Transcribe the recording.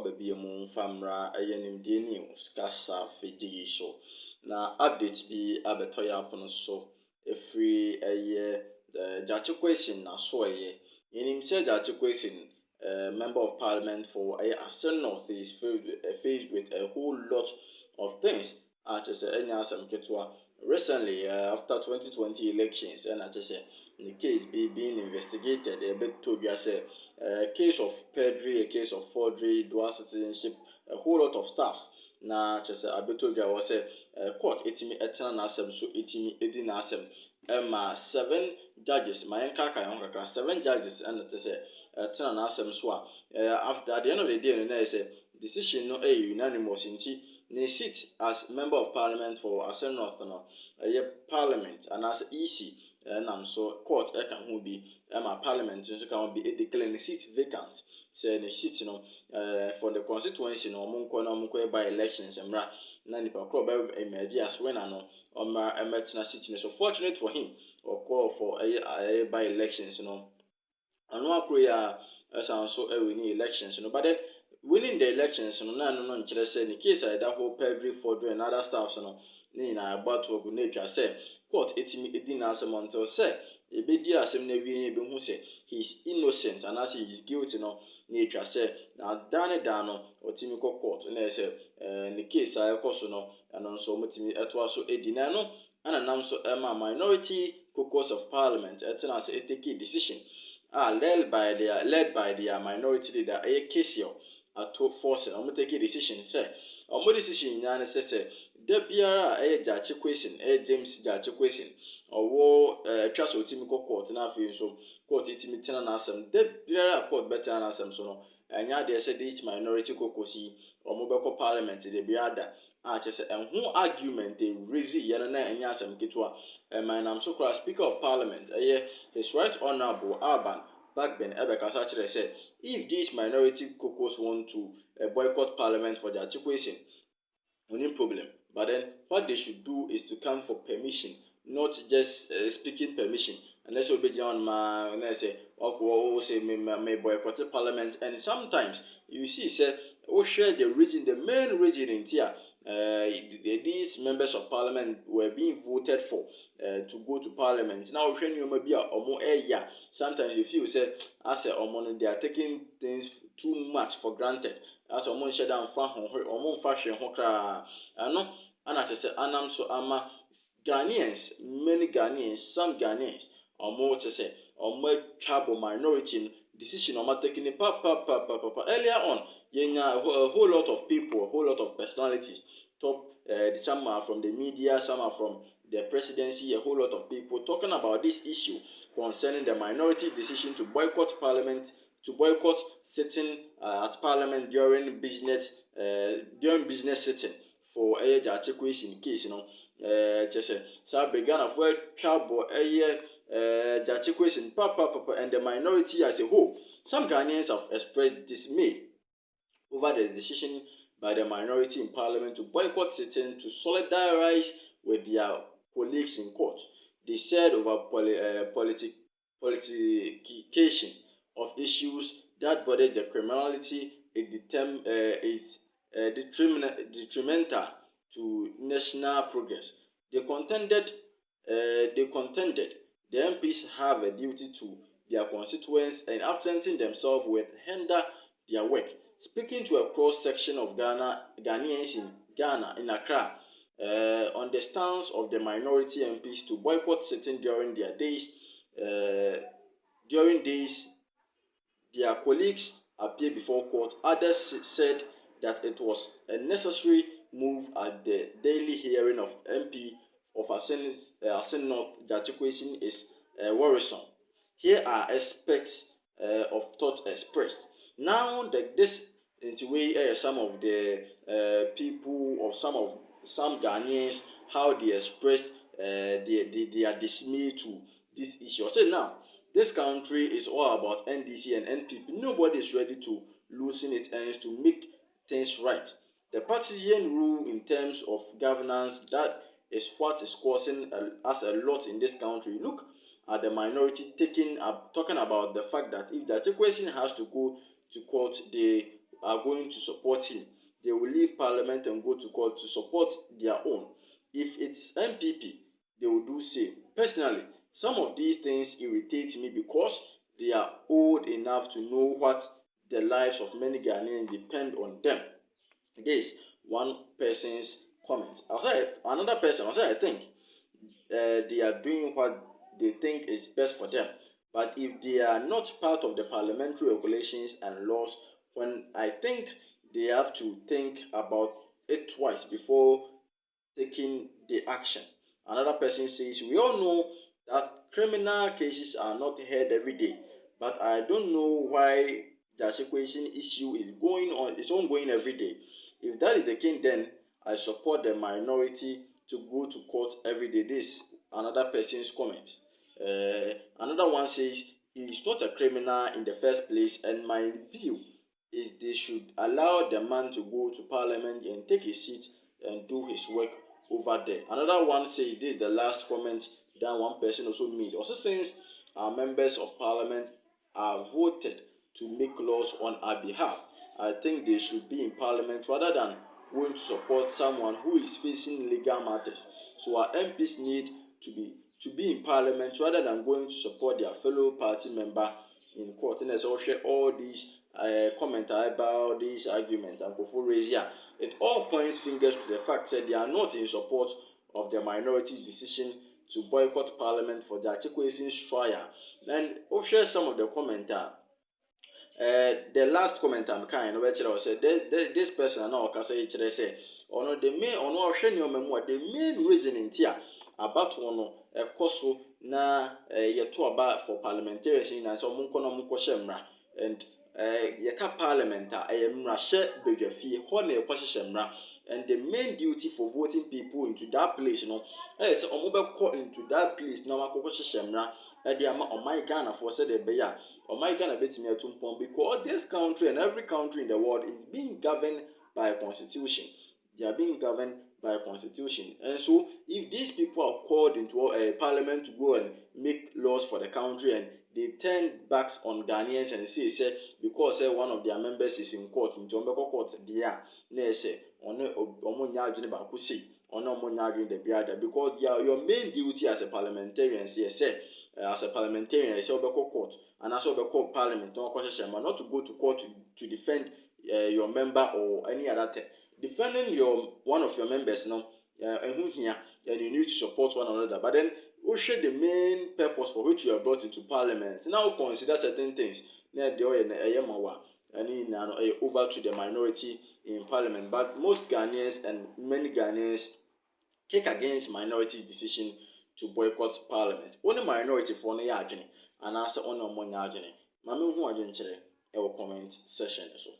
baby mu famra ayenim news kasa fidi so na update bi abetoya apono so efiri Gyakye Quaison na so yenim say Gyakye Quaison member of parliament for Assen North is faced with a whole lot of things just any asem ketwa recently after 2020 elections and just the case being investigated a bit to be a case of perjury, a case of forgery, dual citizenship, a whole lot of stuff. Na just a bit to was a court etimi etna nasem so etimi edi nasem seven judges my kaka kakra 7 judges and it say etna nasem so after at the end of the day na say decision no unanimous inti ne seat as member of parliament for Assen North no parliament and as EC and so court can who be parliament so can be declaring the seat vacant say the seat for the constituency no munko by elections and na nipa crop emerge as when ano emetina seat so fortunate for him or call for by elections and one prayer as also winning elections but then winning the elections no say the case that whole perjury forgery and other stuff na about to go nature say court etimi edina asem until say ebedi asem na wi be hu say he is innocent and as he is guilty nature say na dan no otimi court na say the case ekoso no and so mutimi eto so edina no ana nam so minority caucus of parliament etina say take a decision led by their minority leader Quaison to force take a decision say decision nyane say da biara Gyakye Quaison James Gyakye Quaison owo twa so timi court na afi so court timi tena na asem da biara court better na asem so no anya de say this minority caucus yi beko parliament de biada chese enho argument dey raise yene na anya asem ketwa my nam so speaker of parliament his right honorable Alban Backben Ebekasa chere say if this minority caucus want to boycott parliament for Gyakye Quaison no problem. But then what they should do is to come for permission, not just speaking permission. Unless you be on my say, say may boycott the parliament. And sometimes you see, say, share the region, the main region in here. These members of parliament were being voted for to go to parliament. Now, when you may be a sometimes you feel say, as a they are taking things too much for granted. As a mon share down far or mon fashion hokra. Ano, say anam so ama Ghanaians, many Ghanaians, some Ghanaians, or more to say, or more tribal minority decision or taking a earlier on, a whole lot of people, a whole lot of personalities, some are from the media, some are from the presidency, a whole lot of people talking about this issue concerning the minority decision to boycott parliament, to boycott sitting at parliament during business sitting for Gyakye Quaison case just say began of where trouble Gyakye Quaison and the minority as a whole. Some Ghanaians have expressed dismay over the decision by the minority in parliament to boycott sitting to solidarize with their colleagues in court. They said over politicization of issues that body the criminality is detrimental to national progress. They contended the MPs have a duty to their constituents and absenting themselves will hinder their work. Speaking to a cross-section of Ghanaians in Ghana, in Accra, on the stance of the minority MPs to boycott sitting during their days, their colleagues appeared before court. Others said that it was a necessary move at the daily hearing of MP of Assen North Gyakye Quaison is worrisome. Here are aspects of thought expressed. Now that this into way some of the people or some Ghanaians how they expressed their dismay to this issue. I say now this country is all about NDC and NPP. Nobody is ready to loosen its ends to make things right. The partisan rule in terms of governance, that is what is causing us a lot in this country. Look at the minority talking about the fact that if Gyakye Quaison has to go to court, they are going to support him, they will leave parliament and go to court to support their own. If it's MPP, they will do same. Personally, some of these things irritate me because they are old enough to know what the lives of many Ghanaians depend on them. This one person's comment. Another person, I think they are doing what they think is best for them. But if they are not part of the parliamentary regulations and laws, when I think they have to think about it twice before taking the action. Another person says, we all know that criminal cases are not heard every day, but I don't know why the Quaison issue is ongoing every day. If that is the case, then I support the minority to go to court every day. This another person's comment. Another one says he is not a criminal in the first place, and my view is they should allow the man to go to parliament and take his seat and do his work over there. Another one says this is the last comment that one person also made. Also, since our members of parliament are voted to make laws on our behalf, I think they should be in parliament rather than going to support someone who is facing legal matters. So our MPs need to be in parliament rather than going to support their fellow party member in court. And as I share all these comment about this argument and before raise here, it all points fingers to the fact that they are not in support of the minority's decision to boycott parliament for Gyakye Quaison's trial. And I'll share some of the comment. The last comment I'm kind of said this person now can say the main reason in here about one a coso na yeto about for parliamentarians in so munko shemra and yeka parliament mra she bedwafi ho na shemra. And the main duty for voting people into that place, is into that place now shemra the Ghana for said beya Ghana betimi atumpon, because this country and every country in the world is being governed by a constitution. They are being governed by a constitution. And so if these people are called into a parliament to go and make laws for the country and they turn backs on Ghanaians and say because one of their members is in court in Jombeko court there, say because your main duty as a parliamentarian as a parliamentarian court and also court parliament not to go to court to defend your member or any other thing. Defending one of your members and you need to support one another, but then we share the main purpose for which you are brought into parliament. Now consider certain things over to the minority in parliament, but most Ghanaians and many Ghanaians kick against minority decision to boycott parliament. Only minority for no yagene and answer on no more yagene. Mami who agene chere e comment session so.